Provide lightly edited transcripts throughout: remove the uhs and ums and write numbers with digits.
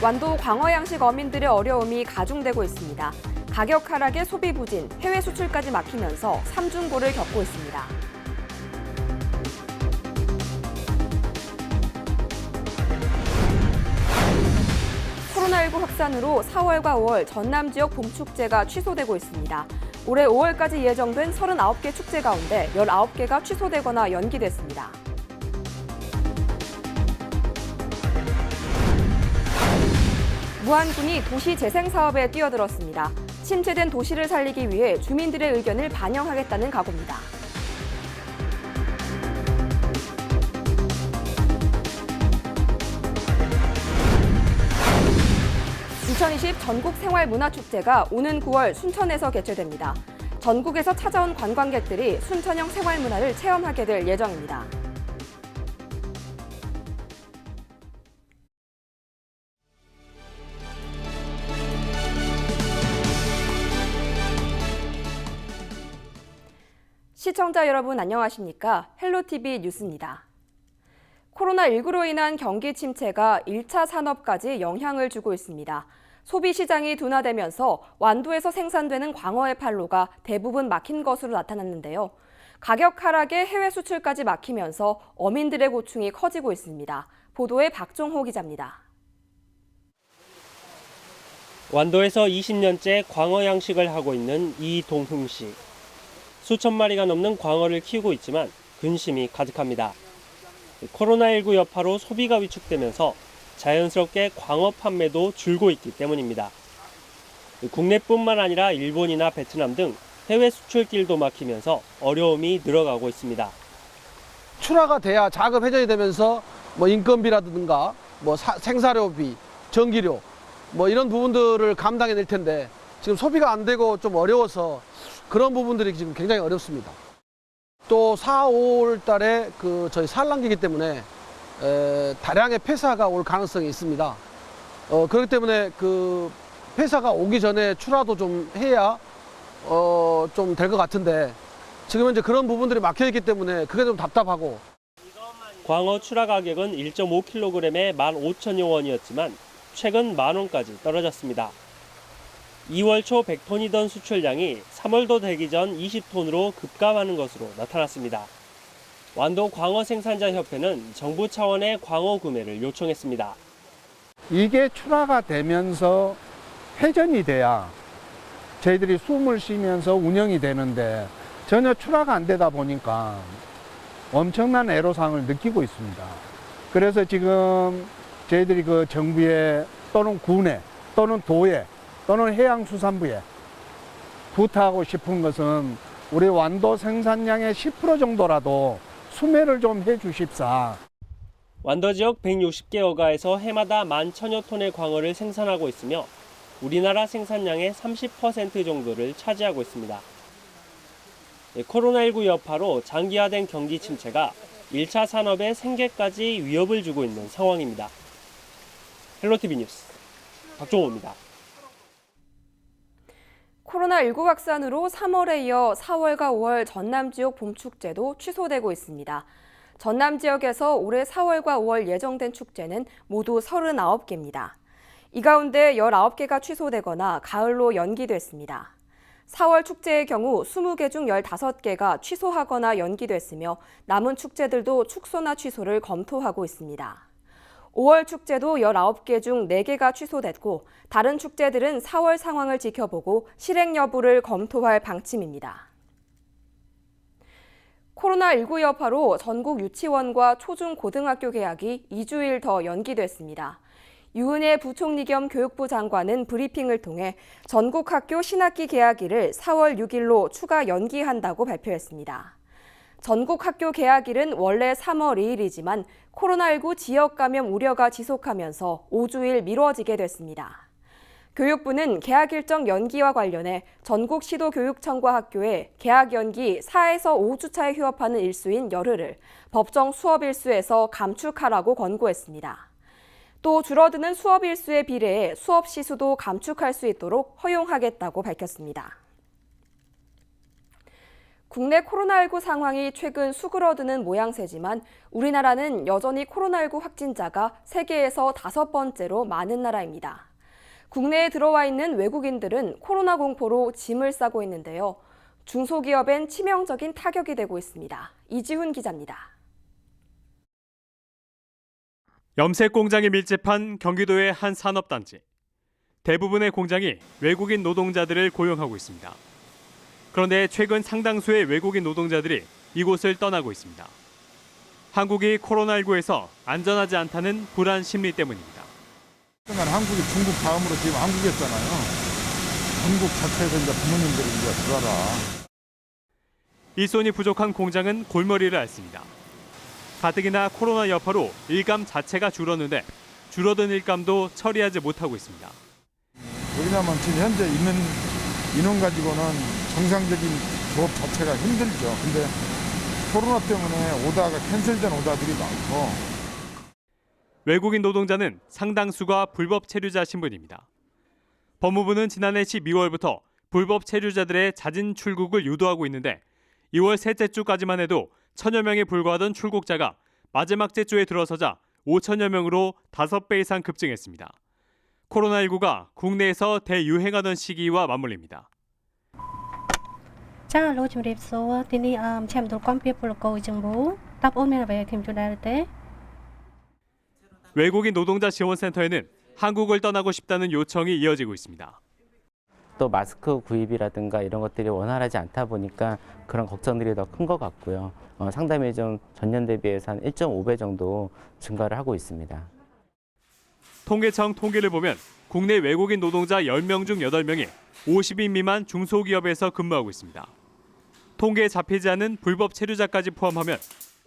완도 광어 양식 어민들의 어려움이 가중되고 있습니다. 가격 하락에 소비 부진, 해외 수출까지 막히면서 삼중고를 겪고 있습니다. 코로나19 확산으로 4월과 5월 전남 지역 봄축제가 취소되고 있습니다. 올해 5월까지 예정된 39개 축제 가운데 19개가 취소되거나 연기됐습니다. 무안군이 도시 재생 사업에 뛰어들었습니다. 침체된 도시를 살리기 위해 주민들의 의견을 반영하겠다는 각오입니다. (2020) 전국 생활문화축제가 오는 9월 순천에서 개최됩니다. 전국에서 찾아온 관광객들이 순천형 생활문화를 체험하게 될 예정입니다. 시청자 여러분 안녕하십니까? 헬로티비 뉴스입니다. 코로나19로 인한 경기 침체가 1차 산업까지 영향을 주고 있습니다. 소비 시장이 둔화되면서 완도에서 생산되는 광어의 판로가 대부분 막힌 것으로 나타났는데요. 가격 하락에 해외 수출까지 막히면서 어민들의 고충이 커지고 있습니다. 보도에 박종호 기자입니다. 완도에서 20년째 광어 양식을 하고 있는 이동흥 씨. 수천 마리가 넘는 광어를 키우고 있지만 근심이 가득합니다. 코로나19 여파로 소비가 위축되면서 자연스럽게 광어 판매도 줄고 있기 때문입니다. 국내뿐만 아니라 일본이나 베트남 등 해외 수출길도 막히면서 어려움이 늘어가고 있습니다. 출하가 돼야 자급 회전이 되면서 인건비라든가 생사료비, 전기료 이런 부분들을 감당해낼 텐데 지금 소비가 안 되고 좀 어려워서 그런 부분들이 지금 굉장히 어렵습니다. 또 4, 5월 달에 저희 산란기이기 때문에 다량의 폐사가 올 가능성이 있습니다. 그렇기 때문에 폐사가 오기 전에 출하도 좀 해야 좀 될 것 같은데 지금 현재 그런 부분들이 막혀 있기 때문에 그게 좀 답답하고. 광어 출하 가격은 1.5kg에 15,000여 원이었지만 최근 10,000원까지 떨어졌습니다. 2월 초 100톤이던 수출량이 3월도 되기 전 20톤으로 급감하는 것으로 나타났습니다. 완도 광어 생산자 협회는 정부 차원의 광어 구매를 요청했습니다. 이게 출하가 되면서 회전이 돼야 저희들이 숨을 쉬면서 운영이 되는데 전혀 출하가 안 되다 보니까 엄청난 애로사항을 느끼고 있습니다. 그래서 지금 저희들이 정부에 또는 군에 또는 도에 또는 해양수산부에 부탁하고 싶은 것은 우리 완도 생산량의 10% 정도라도 수매를 좀 해주십사. 완도 지역 160개 어가에서 해마다 11,000여 톤의 광어를 생산하고 있으며 우리나라 생산량의 30% 정도를 차지하고 있습니다. 코로나19 여파로 장기화된 경기 침체가 1차 산업의 생계까지 위협을 주고 있는 상황입니다. 헬로티비 뉴스 박종호입니다. 코로나19 확산으로 3월에 이어 4월과 5월 전남 지역 봄축제도 취소되고 있습니다. 전남 지역에서 올해 4월과 5월 예정된 축제는 모두 39개입니다. 이 가운데 19개가 취소되거나 가을로 연기됐습니다. 4월 축제의 경우 20개 중 15개가 취소하거나 연기됐으며 남은 축제들도 축소나 취소를 검토하고 있습니다. 5월 축제도 19개 중 4개가 취소됐고 다른 축제들은 4월 상황을 지켜보고 실행 여부를 검토할 방침입니다. 코로나19 여파로 전국 유치원과 초중고등학교 개학이 2주일 더 연기됐습니다. 유은혜 부총리 겸 교육부 장관은 브리핑을 통해 전국 학교 신학기 개학일을 4월 6일로 추가 연기한다고 발표했습니다. 전국 학교 개학일은 원래 3월 2일이지만 코로나19 지역 감염 우려가 지속하면서 5주일 미뤄지게 됐습니다. 교육부는 개학 일정 연기와 관련해 전국 시도교육청과 학교에 개학 연기 4에서 5주차에 휴업하는 일수인 열흘을 법정 수업 일수에서 감축하라고 권고했습니다. 또 줄어드는 수업 일수에 비례해 수업 시수도 감축할 수 있도록 허용하겠다고 밝혔습니다. 국내 코로나19 상황이 최근 수그러드는 모양새지만 우리나라는 여전히 코로나19 확진자가 세계에서 5번째로 많은 나라입니다. 국내에 들어와 있는 외국인들은 코로나 공포로 짐을 싸고 있는데요. 중소기업엔 치명적인 타격이 되고 있습니다. 이지훈 기자입니다. 염색 공장이 밀집한 경기도의 한 산업단지. 대부분의 공장이 외국인 노동자들을 고용하고 있습니다. 그런데 최근 상당수의 외국인 노동자들이 이곳을 떠나고 있습니다. 한국이 코로나19에서 안전하지 않다는 불안 심리 때문입니다. 한국이 중국 다음으로 지금 한국이었잖아요. 중국 자체에서 이제 부모님들이 이제 들어라. 일손이 부족한 공장은 골머리를 앓습니다. 가뜩이나 코로나 여파로 일감 자체가 줄었는데 줄어든 일감도 처리하지 못하고 있습니다. 왜냐하면 지금 현재 있는 인원 가지고는 정상적인 조업 자체가 힘들죠. 근데 코로나 때문에 오다가 캔슬된 오다들이 많고. 외국인 노동자는 상당수가 불법 체류자 신분입니다. 법무부는 지난해 12월부터 불법 체류자들의 잦은 출국을 유도하고 있는데 2월 셋째 주까지만 해도 1000여 명에 불과하던 출국자가 마지막째 주에 들어서자 5천여 명으로 5배 이상 급증했습니다. 코로나19가 국내에서 대유행하던 시기와 맞물립니다. ចាលោកជំរាបសួរទីនេះឆាំទូលកំពីពលកោចឹងបូតាប់អូនមានអ្វីខ្ញុំជួយដែរទេ 외국인 노동자 지원센터에는 한국을 떠나고 싶다는 요청이 이어지고 있습니다. 또 마스크 구입이라든가 이런 것들이 원활하지 않다 보니까 그런 걱정들이 더 큰 것 같고요. 상담이 좀 전년 대비해서 한 1.5배 정도 증가를 하고 있습니다. 통계청 통계를 보면 국내 외국인 노동자 10명 중 8명이 50인 미만 중소기업에서 근무하고 있습니다. 통계에 잡히지 않은 불법 체류자까지 포함하면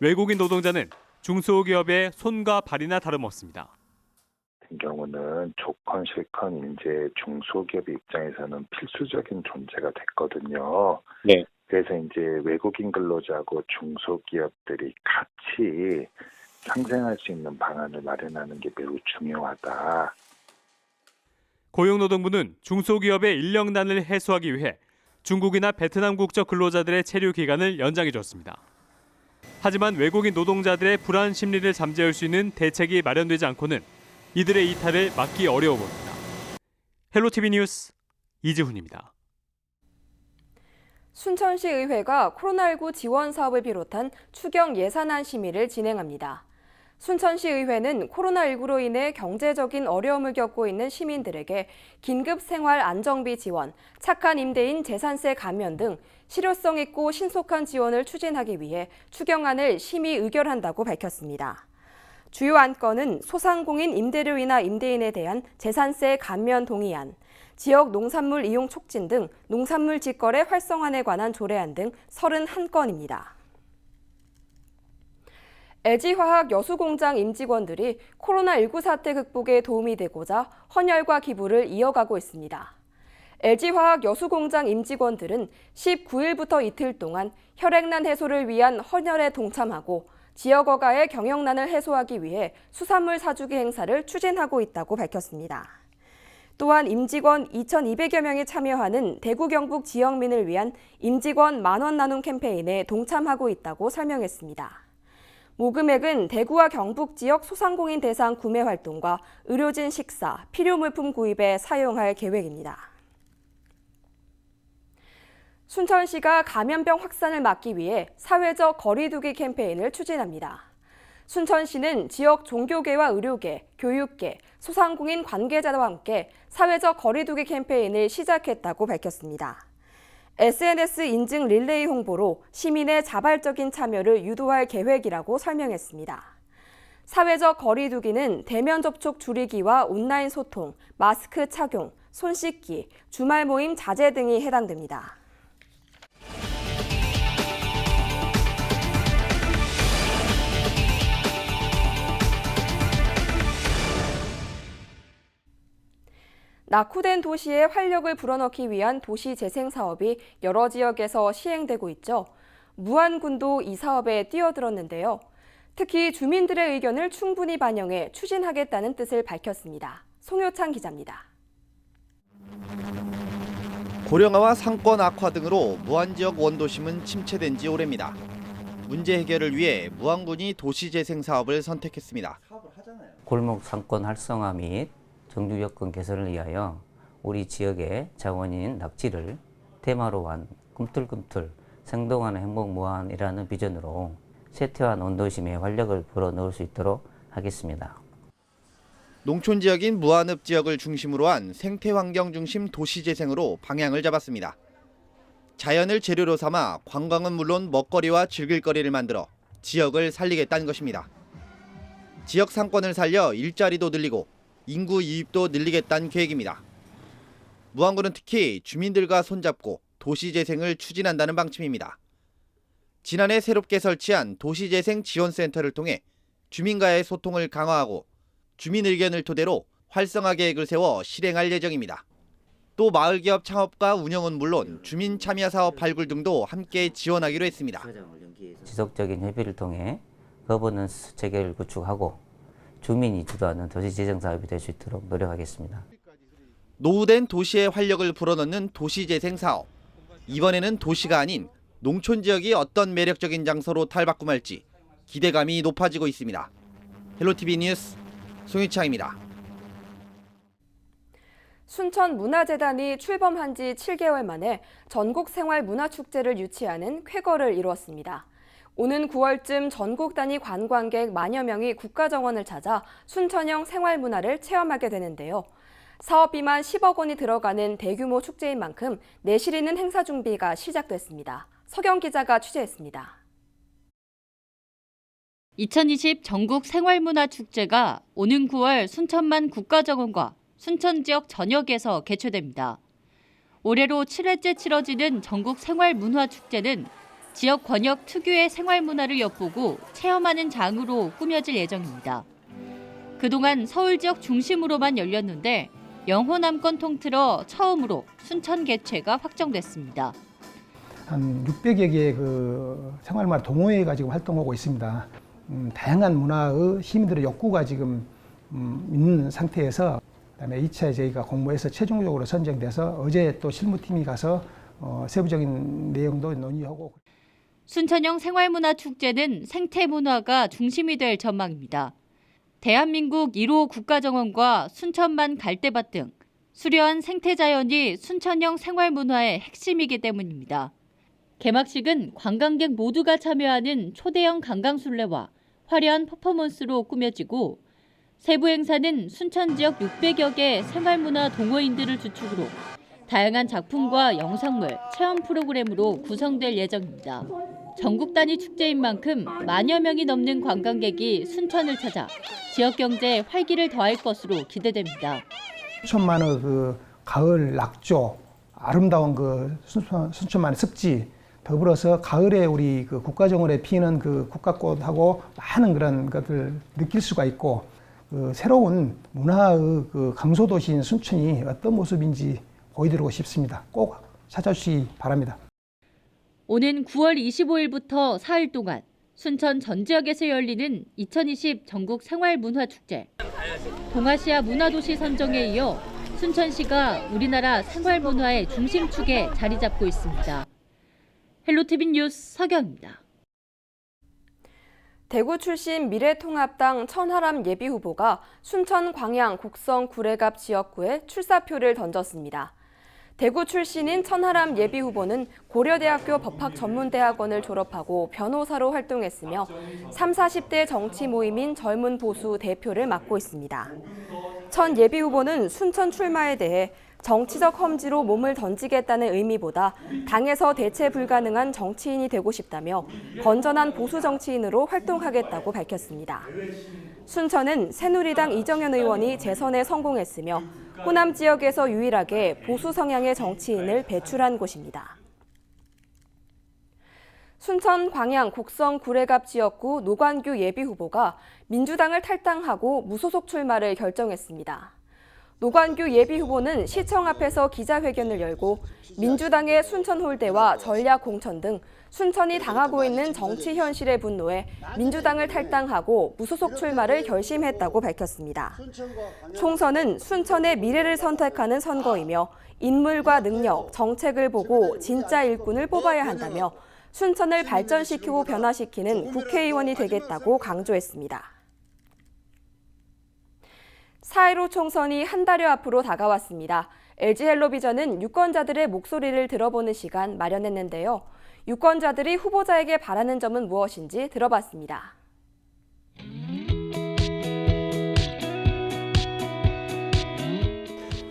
외국인 노동자는 중소기업의 손과 발이나 다름없습니다. 같은 경우는 조건 실건 이제 중소기업 입장에서는 필수적인 존재가 됐거든요. 네. 그래서 이제 외국인 근로자하고 중소기업들이 같이 상생할 수 있는 방안을 마련하는 게 매우 중요하다. 고용노동부는 중소기업의 인력난을 해소하기 위해 중국이나 베트남 국적 근로자들의 체류 기간을 연장해 줬습니다. 하지만 외국인 노동자들의 불안 심리를 잠재울 수 있는 대책이 마련되지 않고는 이들의 이탈을 막기 어려워 보입니다. 헬로티비 뉴스 이지훈입니다. 순천시 의회가 코로나19 지원 사업을 비롯한 추경 예산안 심의를 진행합니다. 순천시 의회는 코로나19로 인해 경제적인 어려움을 겪고 있는 시민들에게 긴급 생활 안정비 지원, 착한 임대인 재산세 감면 등 실효성 있고 신속한 지원을 추진하기 위해 추경안을 심의 의결한다고 밝혔습니다. 주요 안건은 소상공인 임대료이나 임대인에 대한 재산세 감면 동의안, 지역 농산물 이용 촉진 등 농산물 직거래 활성화에 관한 조례안 등 31건입니다. LG화학 여수공장 임직원들이 코로나19 사태 극복에 도움이 되고자 헌혈과 기부를 이어가고 있습니다. LG화학 여수공장 임직원들은 19일부터 이틀 동안 혈액난 해소를 위한 헌혈에 동참하고 지역어가의 경영난을 해소하기 위해 수산물 사주기 행사를 추진하고 있다고 밝혔습니다. 또한 임직원 2,200여 명이 참여하는 대구 경북 지역민을 위한 임직원 만원 나눔 캠페인에 동참하고 있다고 설명했습니다. 모금액은 대구와 경북 지역 소상공인 대상 구매 활동과 의료진 식사, 필요물품 구입에 사용할 계획입니다. 순천시가 감염병 확산을 막기 위해 사회적 거리 두기 캠페인을 추진합니다. 순천시는 지역 종교계와 의료계, 교육계, 소상공인 관계자와 함께 사회적 거리 두기 캠페인을 시작했다고 밝혔습니다. SNS 인증 릴레이 홍보로 시민의 자발적인 참여를 유도할 계획이라고 설명했습니다. 사회적 거리 두기는 대면 접촉 줄이기와 온라인 소통, 마스크 착용, 손 씻기, 주말 모임 자제 등이 해당됩니다. 낙후된 도시에 활력을 불어넣기 위한 도시 재생 사업이 여러 지역에서 시행되고 있죠. 무안군도 이 사업에 뛰어들었는데요. 특히 주민들의 의견을 충분히 반영해 추진하겠다는 뜻을 밝혔습니다. 송효창 기자입니다. 고령화와 상권 악화 등으로 무안지역 원도심은 침체된 지 오래입니다. 문제 해결을 위해 무안군이 도시재생 사업을 선택했습니다. 골목 상권 활성화 및 정주 여건 개선을 위하여 우리 지역의 자원인 낙지를 테마로 한 꿈틀꿈틀 생동하는 행복 무안이라는 비전으로 세태화한 원도심에 활력을 불어넣을 수 있도록 하겠습니다. 농촌 지역인 무안읍 지역을 중심으로 한 생태환경 중심 도시재생으로 방향을 잡았습니다. 자연을 재료로 삼아 관광은 물론 먹거리와 즐길거리를 만들어 지역을 살리겠다는 것입니다. 지역 상권을 살려 일자리도 늘리고 인구 유입도 늘리겠다는 계획입니다. 무안군은 특히 주민들과 손잡고 도시재생을 추진한다는 방침입니다. 지난해 새롭게 설치한 도시재생 지원센터를 통해 주민과의 소통을 강화하고 주민 의견을 토대로 활성화 계획을 세워 실행할 예정입니다. 또 마을기업 창업과 운영은 물론 주민 참여 사업 발굴 등도 함께 지원하기로 했습니다. 지속적인 협의를 통해 거버넌스 체계를 구축하고 주민이 주도하는 도시재생 사업이 될 수 있도록 노력하겠습니다. 노후된 도시의 활력을 불어넣는 도시재생 사업. 이번에는 도시가 아닌 농촌 지역이 어떤 매력적인 장소로 탈바꿈할지 기대감이 높아지고 있습니다. 헬로티비 뉴스 송유창입니다. 순천문화재단이 출범한 지 7개월 만에 전국 생활문화축제를 유치하는 쾌거를 이루었습니다. 오는 9월쯤 전국 단위 관광객 만여 명이 국가정원을 찾아 순천형 생활문화를 체험하게 되는데요. 사업비만 10억 원이 들어가는 대규모 축제인 만큼 내실 있는 행사 준비가 시작됐습니다. 서경 기자가 취재했습니다. 2020 전국 생활문화축제가 오는 9월 순천만 국가정원과 순천 지역 전역에서 개최됩니다. 올해로 7회째 치러지는 전국 생활문화축제는 지역 권역 특유의 생활문화를 엿보고 체험하는 장으로 꾸며질 예정입니다. 그동안 서울 지역 중심으로만 열렸는데 영호남권 통틀어 처음으로 순천 개최가 확정됐습니다. 한 600여 개의 생활문화 동호회가 지금 활동하고 있습니다. 다양한 문화의 시민들의 욕구가 지금 있는 상태에서 그다음에 2차에 저희가 공모해서 최종적으로 선정돼서 어제 또 실무팀이 가서 세부적인 내용도 논의하고. 순천형 생활문화축제는 생태문화가 중심이 될 전망입니다. 대한민국 1호 국가정원과 순천만 갈대밭 등 수려한 생태자연이 순천형 생활문화의 핵심이기 때문입니다. 개막식은 관광객 모두가 참여하는 초대형 관광순례와 화려한 퍼포먼스로 꾸며지고 세부 행사는 순천 지역 600여 개 생활문화 동호인들을 주축으로 다양한 작품과 영상물, 체험 프로그램으로 구성될 예정입니다. 전국 단위 축제인 만큼 만여 명이 넘는 관광객이 순천을 찾아 지역 경제에 활기를 더할 것으로 기대됩니다. 순천만의 가을 낙조, 아름다운 순천만의 습지, 더불어서 가을에 우리 국가정원에 피는 국화꽃하고 많은 그런 것들 느낄 수가 있고 새로운 문화의 강소도시인 순천이 어떤 모습인지 보여드리고 싶습니다. 꼭 찾아주시기 바랍니다. 오는 9월 25일부터 4일 동안 순천 전 지역에서 열리는 2020 전국 생활문화축제. 동아시아 문화도시 선정에 이어 순천시가 우리나라 생활문화의 중심축에 자리 잡고 있습니다. 헬로티비 뉴스 서경입니다. 대구 출신 미래통합당 천하람 예비후보가 순천 광양 곡성 구례갑 지역구에 출사표를 던졌습니다. 대구 출신인 천하람 예비후보는 고려대학교 법학전문대학원을 졸업하고 변호사로 활동했으며 30, 40대 정치 모임인 젊은 보수 대표를 맡고 있습니다. 천 예비후보는 순천 출마에 대해 정치적 험지로 몸을 던지겠다는 의미보다 당에서 대체 불가능한 정치인이 되고 싶다며 건전한 보수 정치인으로 활동하겠다고 밝혔습니다. 순천은 새누리당 이정현 의원이 재선에 성공했으며 호남 지역에서 유일하게 보수 성향의 정치인을 배출한 곳입니다. 순천 광양 곡성 구례갑 지역구 노관규 예비후보가 민주당을 탈당하고 무소속 출마를 결정했습니다. 노관규 예비후보는 시청 앞에서 기자회견을 열고 민주당의 순천홀대와 전략공천 등 순천이 당하고 있는 정치 현실에 분노해 민주당을 탈당하고 무소속 출마를 결심했다고 밝혔습니다. 총선은 순천의 미래를 선택하는 선거이며 인물과 능력, 정책을 보고 진짜 일꾼을 뽑아야 한다며 순천을 발전시키고 변화시키는 국회의원이 되겠다고 강조했습니다. 4.15 총선이 한 달여 앞으로 다가왔습니다. LG헬로비전은 유권자들의 목소리를 들어보는 시간 마련했는데요. 유권자들이 후보자에게 바라는 점은 무엇인지 들어봤습니다.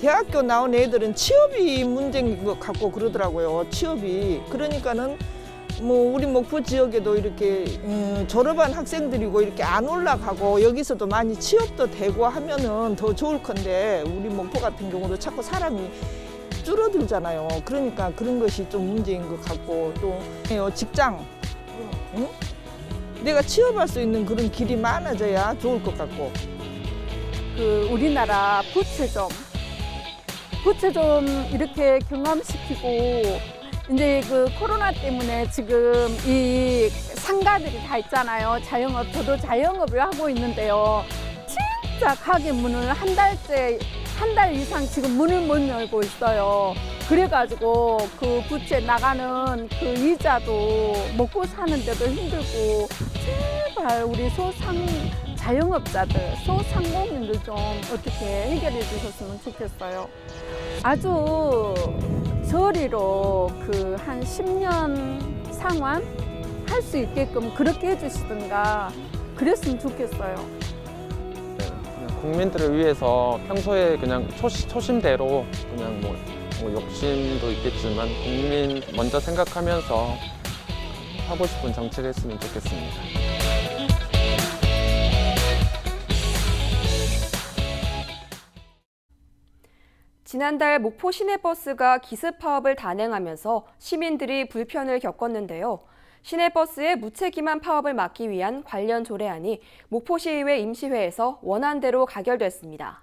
대학교 나온 애들은 취업이 문제인 것 같고 그러더라고요. 취업이. 그러니까는 뭐 우리 목포 지역에도 이렇게 졸업한 학생들이고 이렇게 안 올라가고 여기서도 많이 취업도 되고 하면은 더 좋을 건데 우리 목포 같은 경우도 자꾸 사람이 줄어들잖아요. 그러니까 그런 것이 좀 문제인 것 같고 또 직장, 응? 내가 취업할 수 있는 그런 길이 많아져야 좋을 것 같고. 우리나라 부채 좀 이렇게 경감시키고 이제 코로나 때문에 지금 이 상가들이 다 있잖아요. 자영업, 저도 자영업을 하고 있는데요. 진짜 가게 문을 한 달 이상 지금 문을 못 열고 있어요. 그래가지고 그 부채 나가는 그 이자도 먹고 사는데도 힘들고 제발 우리 자영업자들, 소상공인들 좀 어떻게 해결해 주셨으면 좋겠어요. 아주 저리로 한 10년 상환 할 수 있게끔 그렇게 해주시든가 그랬으면 좋겠어요. 국민들을 위해서 평소에 그냥 초심대로 그냥 뭐 욕심도 있겠지만 국민 먼저 생각하면서 하고 싶은 정책을 했으면 좋겠습니다. 지난달 목포 시내버스가 기습 파업을 단행하면서 시민들이 불편을 겪었는데요. 시내버스의 무책임한 파업을 막기 위한 관련 조례안이 목포시의회 임시회에서 원안대로 가결됐습니다.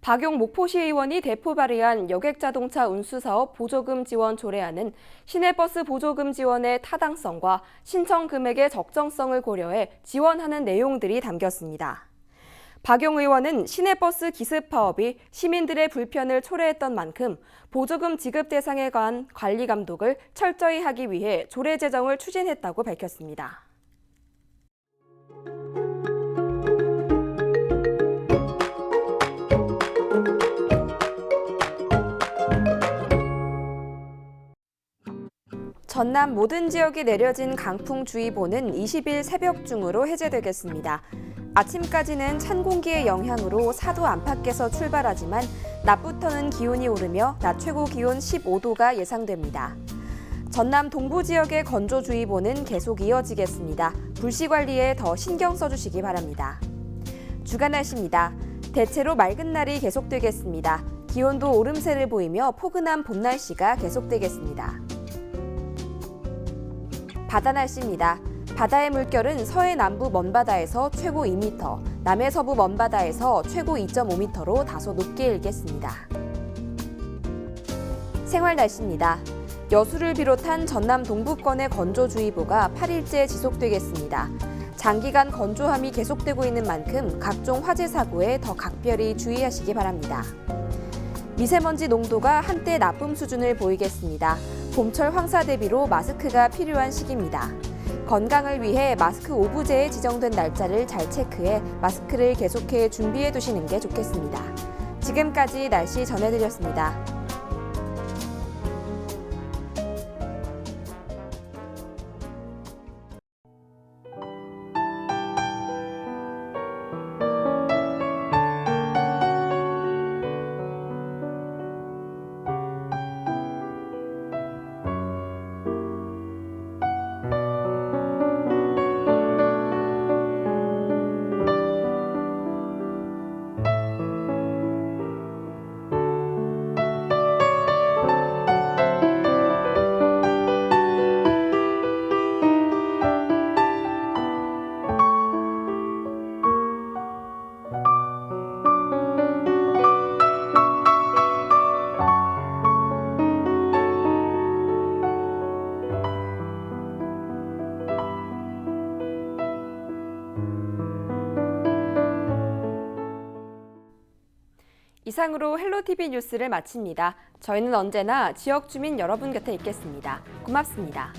박용 목포시의원이 대표 발의한 여객자동차 운수사업 보조금 지원 조례안은 시내버스 보조금 지원의 타당성과 신청 금액의 적정성을 고려해 지원하는 내용들이 담겼습니다. 박용 의원은 시내버스 기습 파업이 시민들의 불편을 초래했던 만큼 보조금 지급 대상에 관한 관리 감독을 철저히 하기 위해 조례 제정을 추진했다고 밝혔습니다. 전남 모든 지역에 내려진 강풍주의보는 20일 새벽 중으로 해제되겠습니다. 아침까지는 찬 공기의 영향으로 4도 안팎에서 출발하지만 낮부터는 기온이 오르며 낮 최고 기온 15도가 예상됩니다. 전남 동부 지역의 건조주의보는 계속 이어지겠습니다. 불씨 관리에 더 신경 써주시기 바랍니다. 주간 날씨입니다. 대체로 맑은 날이 계속되겠습니다. 기온도 오름세를 보이며 포근한 봄 날씨가 계속되겠습니다. 바다 날씨입니다. 바다의 물결은 서해 남부 먼바다에서 최고 2m, 남해 서부 먼바다에서 최고 2.5m로 다소 높게 일겠습니다. 생활 날씨입니다. 여수를 비롯한 전남 동부권의 건조주의보가 8일째 지속되겠습니다. 장기간 건조함이 계속되고 있는 만큼 각종 화재 사고에 더 각별히 주의하시기 바랍니다. 미세먼지 농도가 한때 나쁨 수준을 보이겠습니다. 봄철 황사 대비로 마스크가 필요한 시기입니다. 건강을 위해 마스크 오부제에 지정된 날짜를 잘 체크해 마스크를 계속해 준비해 두시는 게 좋겠습니다. 지금까지 날씨 전해드렸습니다. 이상으로 헬로티비 뉴스를 마칩니다. 저희는 언제나 지역 주민 여러분 곁에 있겠습니다. 고맙습니다.